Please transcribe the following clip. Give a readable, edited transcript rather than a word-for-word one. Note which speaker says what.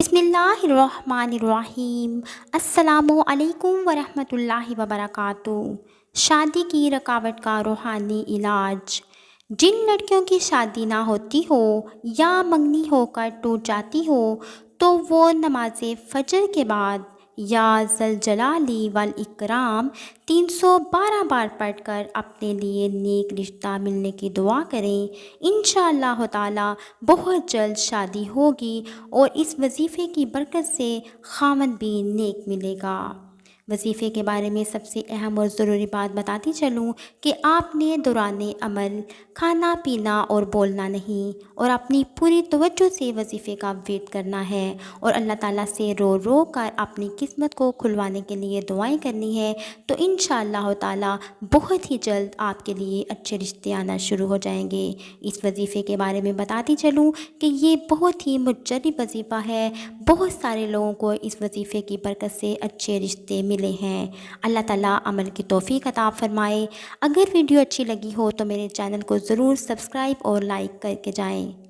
Speaker 1: بسم اللہ الرحمن الرحیم۔ السلام علیکم ورحمۃ اللہ وبرکاتہ۔ شادی کی رکاوٹ کا روحانی علاج۔ جن لڑکیوں کی شادی نہ ہوتی ہو یا منگنی ہو کر ٹوٹ جاتی ہو تو وہ نماز فجر کے بعد یا ذوالجلال والاکرام 312 بار پڑھ کر اپنے لیے نیک رشتہ ملنے کی دعا کریں۔ انشاءاللہ تعالی بہت جلد شادی ہوگی اور اس وظیفے کی برکت سے خاوند بھی نیک ملے گا۔ وظیفے کے بارے میں سب سے اہم اور ضروری بات بتاتی چلوں کہ آپ نے دوران عمل کھانا پینا اور بولنا نہیں اور اپنی پوری توجہ سے وظیفے کا ویٹ کرنا ہے اور اللہ تعالیٰ سے رو رو کر اپنی قسمت کو کھلوانے کے لیے دعائیں کرنی ہے، تو انشاءاللہ تعالیٰ بہت ہی جلد آپ کے لیے اچھے رشتے آنا شروع ہو جائیں گے۔ اس وظیفے کے بارے میں بتاتی چلوں کہ یہ بہت ہی مجرب وظیفہ ہے، بہت سارے لوگوں کو اس وظیفے کی برکت سے اچھے رشتے ملے ہیں۔ اللہ تعالیٰ عمل کی توفیق عطا فرمائے۔ اگر ویڈیو اچھی لگی ہو تو میرے چینل کو ضرور سبسکرائب اور لائک کر کے جائیں۔